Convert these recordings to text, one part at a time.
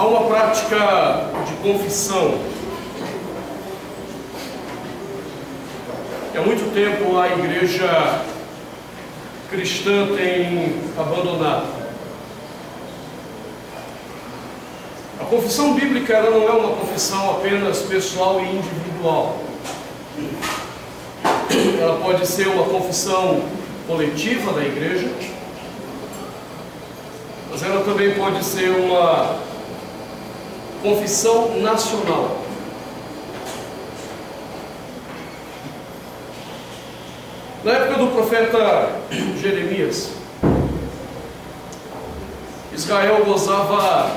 Há uma prática de confissão que há muito tempo a igreja cristã tem abandonado. A confissão bíblica ela não é uma confissão apenas pessoal e individual. Ela pode ser uma confissão coletiva da igreja, mas ela também pode ser uma confissão nacional. Na época do profeta Jeremias, Israel gozava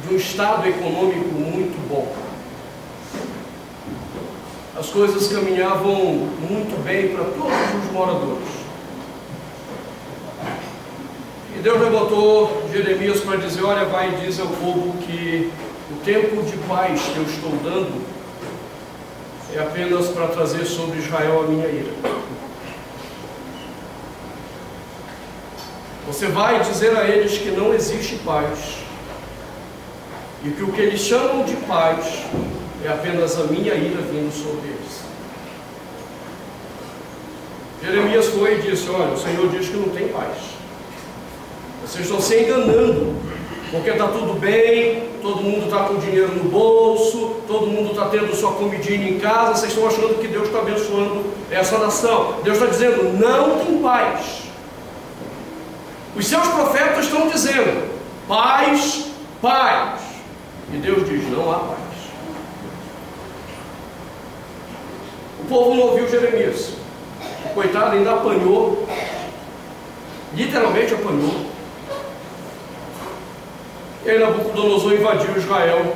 de um estado econômico muito bom. As coisas caminhavam muito bem para todos os moradores. E Deus levantou Jeremias para dizer: olha, vai e diz ao povo que o tempo de paz que eu estou dando é apenas para trazer sobre Israel a minha ira. Você vai dizer a eles que não existe paz e que o que eles chamam de paz é apenas a minha ira vindo sobre eles. Jeremias foi e disse: olha, o Senhor diz que não tem paz. Vocês estão se enganando, porque está tudo bem, todo mundo está com dinheiro no bolso, todo mundo está tendo sua comidinha em casa, vocês estão achando que Deus está abençoando essa nação. Deus está dizendo: não tem paz. Os seus profetas estão dizendo: paz, paz. E Deus diz: não há paz. O povo não ouviu Jeremias. O coitado ainda apanhou, literalmente apanhou. E aí Nabucodonosor invadiu Israel.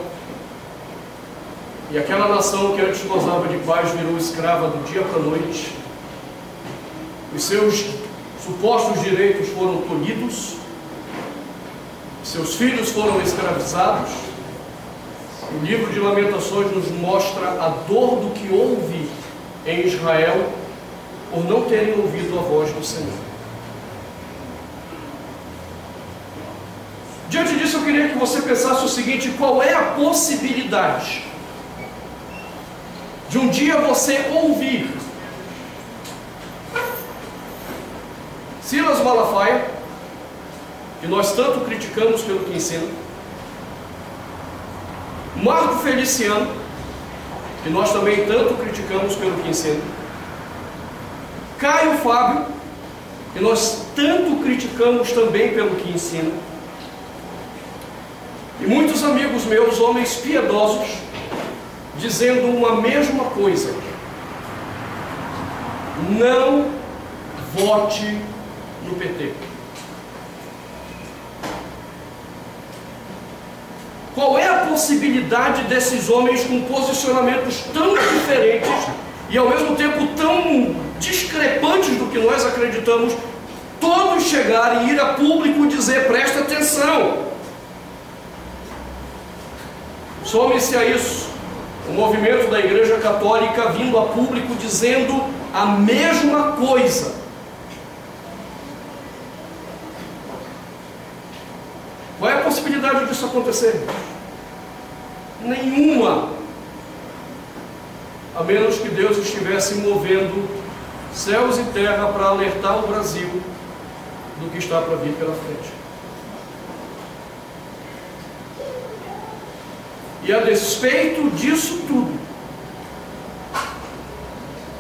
E aquela nação que antes gozava de paz virou escrava do dia para a noite. Os seus supostos direitos foram tolhidos. Seus filhos foram escravizados. O livro de Lamentações nos mostra a dor do que houve em Israel por não terem ouvido a voz do Senhor. Diante disso, eu queria que você pensasse o seguinte: qual é a possibilidade de um dia você ouvir Silas Malafaia, que nós tanto criticamos pelo que ensina, Marco Feliciano, que nós também tanto criticamos pelo que ensina, Caio Fábio, que nós tanto criticamos também pelo que ensina, e muitos amigos meus, homens piedosos, dizendo uma mesma coisa: não vote no PT. Qual é a possibilidade desses homens com posicionamentos tão diferentes e ao mesmo tempo tão discrepantes do que nós acreditamos, todos chegarem e ir a público e dizer: presta atenção? Some-se a isso o movimento da Igreja Católica vindo a público dizendo a mesma coisa. Qual é a possibilidade disso acontecer? Nenhuma, a menos que Deus estivesse movendo céus e terra para alertar o Brasil do que está para vir pela frente. E a despeito disso tudo,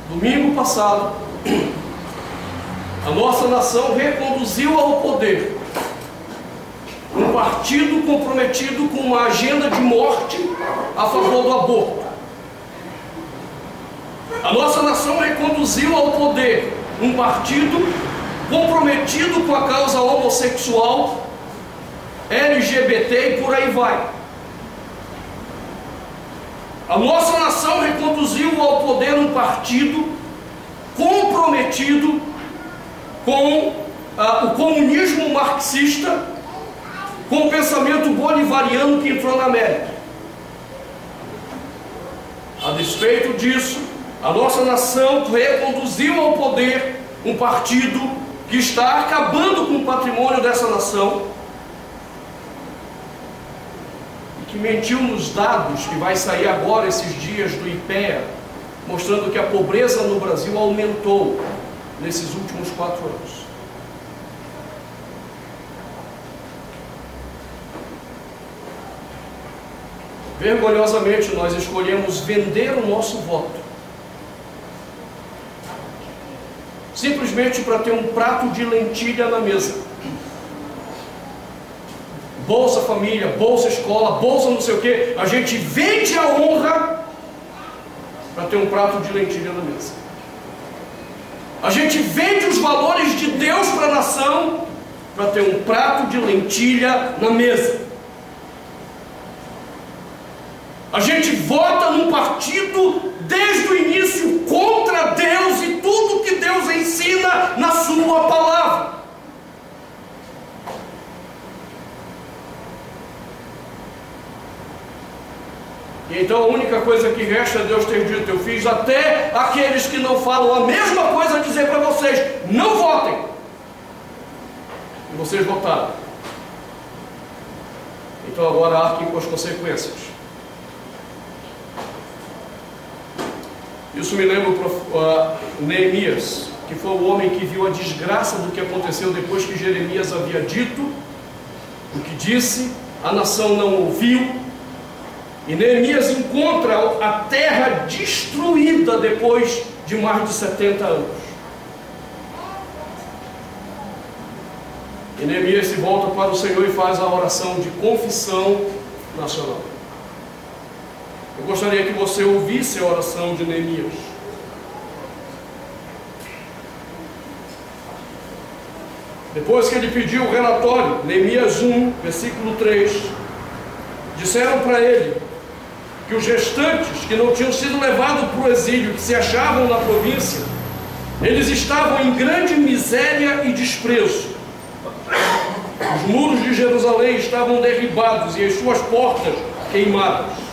domingo passado, a nossa nação reconduziu ao poder um partido comprometido com uma agenda de morte a favor do aborto. A nossa nação reconduziu ao poder um partido comprometido com a causa homossexual, LGBT e por aí vai. A nossa nação reconduziu ao poder um partido comprometido com o comunismo marxista, com o pensamento bolivariano que entrou na América. A despeito disso, a nossa nação reconduziu ao poder um partido que está acabando com o patrimônio dessa nação, e que mentiu nos dados que vai sair agora esses dias do IPEA, mostrando que a pobreza no Brasil aumentou nesses últimos 4 anos. Vergonhosamente, nós escolhemos vender o nosso voto, simplesmente para ter um prato de lentilha na mesa. Bolsa Família, Bolsa Escola, Bolsa não sei o que. A gente vende a honra para ter um prato de lentilha na mesa. A gente vende os valores de Deus para a nação para ter um prato de lentilha na mesa. A gente vota num partido desde o início contra Deus e tudo que Deus ensina na sua palavra. E então a única coisa que resta é Deus ter dito: eu fiz até aqueles que não falam a mesma coisa dizer para vocês: não votem. E vocês votaram. Então agora arquem com as consequências. Isso me lembra Neemias, que foi o homem que viu a desgraça do que aconteceu depois que Jeremias havia dito o que disse, a nação não ouviu, e Neemias encontra a terra destruída depois de mais de 70 anos. E Neemias se volta para o Senhor e faz a oração de confissão nacional. Eu gostaria que você ouvisse a oração de Neemias. Depois que ele pediu o relatório, Neemias 1, versículo 3, disseram para ele que os restantes que não tinham sido levados para o exílio, que se achavam na província, eles estavam em grande miséria e desprezo. Os muros de Jerusalém estavam derribados e as suas portas queimadas.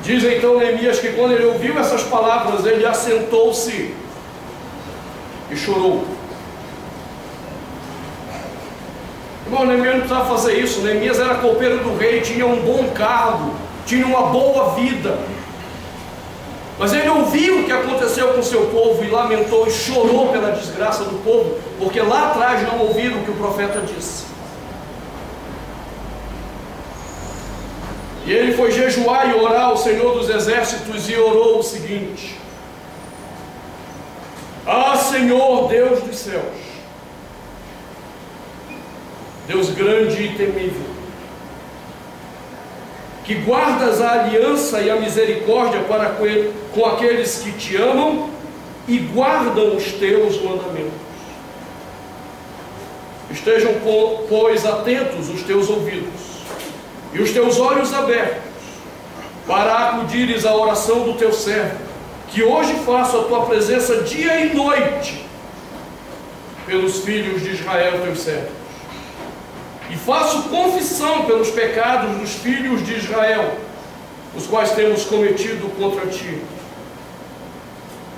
Diz então Neemias que quando ele ouviu essas palavras, ele assentou-se e chorou. Irmão, Neemias não precisava fazer isso. Neemias era copeiro do rei, tinha um bom cargo, tinha uma boa vida. Mas ele ouviu o que aconteceu com o seu povo e lamentou e chorou pela desgraça do povo, porque lá atrás não ouviram o que o profeta disse. E ele foi jejuar e orar ao Senhor dos Exércitos e orou o seguinte: Ah, Senhor, Deus dos céus, Deus grande e temível, que guardas a aliança e a misericórdia para com aqueles que te amam e guardam os teus mandamentos. Estejam, pois, atentos os teus ouvidos e os teus olhos abertos, para acudires à oração do teu servo, que hoje faço a tua presença dia e noite, pelos filhos de Israel, teus servos. E faço confissão pelos pecados dos filhos de Israel, os quais temos cometido contra ti.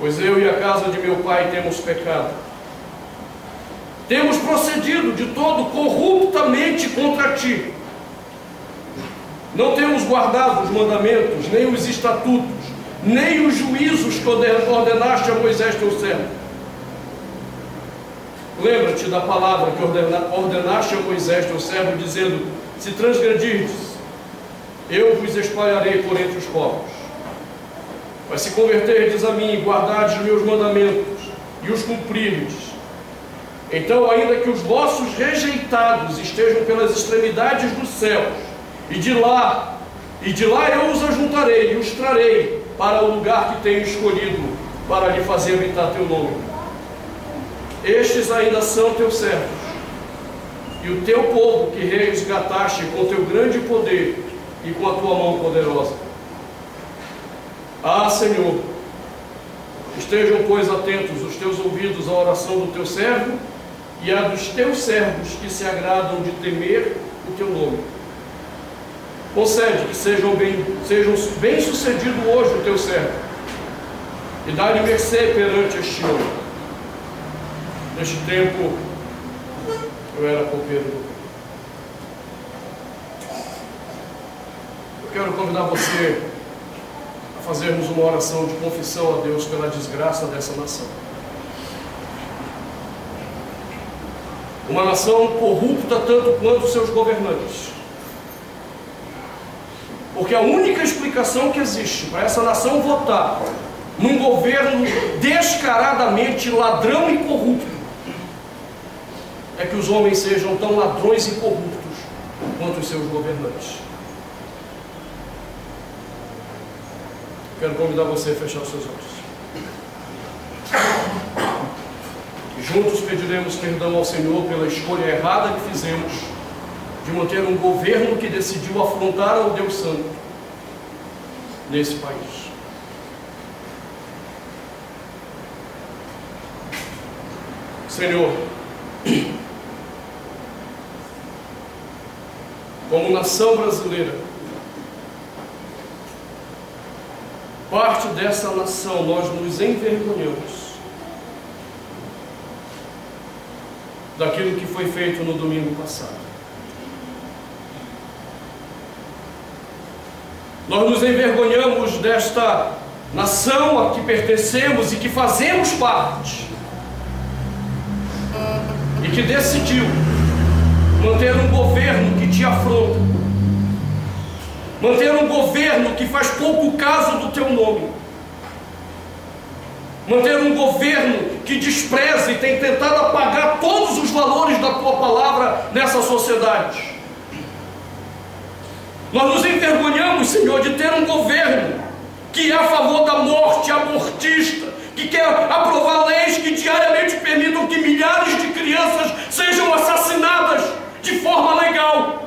Pois eu e a casa de meu pai temos pecado. Temos procedido de todo corruptamente contra ti. Não temos guardado os mandamentos, nem os estatutos, nem os juízos que ordenaste a Moisés teu servo. Lembra-te da palavra que ordenaste a Moisés teu servo, dizendo: se transgredirdes, eu vos espalharei por entre os povos. Mas se converterdes a mim e guardardes os meus mandamentos e os cumprirdes, então, ainda que os vossos rejeitados estejam pelas extremidades dos céus, e de lá eu os ajuntarei e os trarei para o lugar que tenho escolhido para lhe fazer habitar teu nome. Estes ainda são teus servos, e o teu povo que resgataste com teu grande poder e com a tua mão poderosa. Ah, Senhor, estejam, pois, atentos os teus ouvidos à oração do teu servo e à dos teus servos que se agradam de temer o teu nome. Concede que sejam bem-sucedido hoje o teu servo, e dá-lhe mercê perante este homem. Neste tempo, eu era copeiro do rei. quero convidar você a fazermos uma oração de confissão a Deus pela desgraça dessa nação. Uma nação corrupta tanto quanto seus governantes. Porque a única explicação que existe para essa nação votar num governo descaradamente ladrão e corrupto é que os homens sejam tão ladrões e corruptos quanto os seus governantes. Quero convidar você a fechar os seus olhos. Juntos pediremos perdão ao Senhor pela escolha errada que fizemos de manter um governo que decidiu afrontar ao Deus Santo nesse país. Senhor, como nação brasileira, parte dessa nação, nós nos envergonhamos daquilo que foi feito no domingo passado. Nós nos envergonhamos desta nação a que pertencemos e que fazemos parte, e que decidiu manter um governo que te afronta, manter um governo que faz pouco caso do teu nome, manter um governo que despreza e tem tentado apagar todos os valores da tua palavra nessa sociedade. Nós nos envergonhamos, Senhor, de ter um governo que é a favor da morte abortista, que quer aprovar leis que diariamente permitam que milhares de crianças sejam assassinadas de forma legal.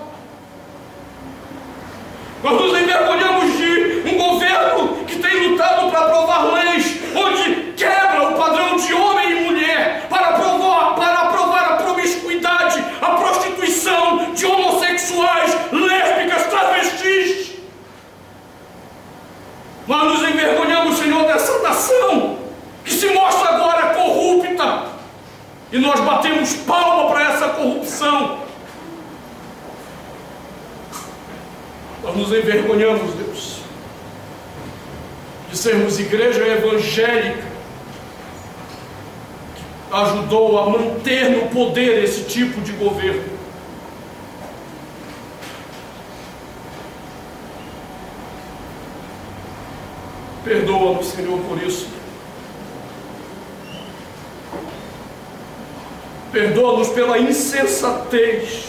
Nós nos envergonhamos de um governo que tem lutado para aprovar leis onde quebra o padrão de homem e mulher para aprovar a promiscuidade, a prostituição de homossexuais, lésbicas, travestis. Nós nos envergonhamos, Senhor, dessa nação que se mostra agora corrupta, e nós batemos palma para essa corrupção. Nós nos envergonhamos, Deus, de sermos igreja evangélica que ajudou a manter no poder esse tipo de governo. Perdoa-nos, Senhor, por isso. Perdoa-nos pela insensatez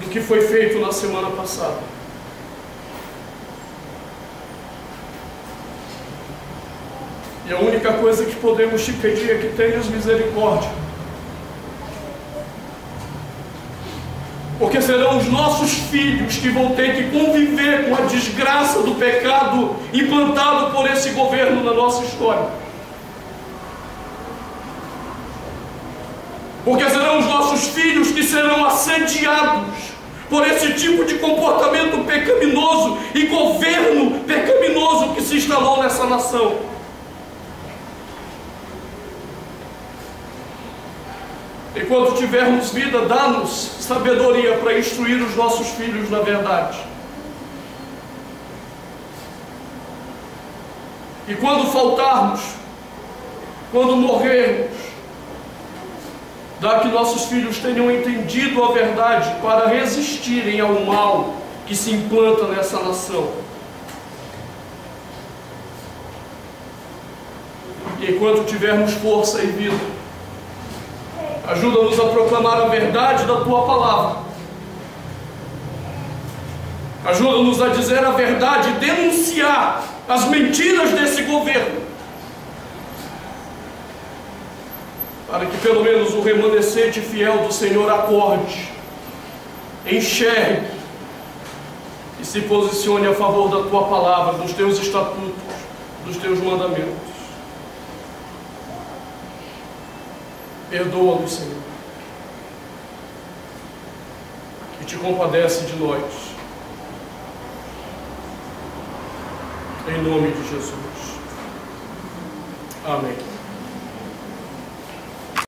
do que foi feito na semana passada. E a única coisa que podemos te pedir é que tenhas misericórdia, porque serão os nossos filhos que vão ter que conviver com a desgraça do pecado implantado por esse governo na nossa história. Porque serão os nossos filhos que serão assediados por esse tipo de comportamento pecaminoso e governo pecaminoso que se instalou nessa nação. Enquanto tivermos vida, dá-nos sabedoria para instruir os nossos filhos na verdade. E quando faltarmos, quando morrermos, dá que nossos filhos tenham entendido a verdade para resistirem ao mal que se implanta nessa nação. E enquanto tivermos força e vida, ajuda-nos a proclamar a verdade da tua palavra. Ajuda-nos a dizer a verdade e denunciar as mentiras desse governo, para que pelo menos o remanescente fiel do Senhor acorde, enxergue e se posicione a favor da tua palavra, dos teus estatutos, dos teus mandamentos. Perdoa-nos, Senhor, e te compadece de nós, em nome de Jesus. Amém.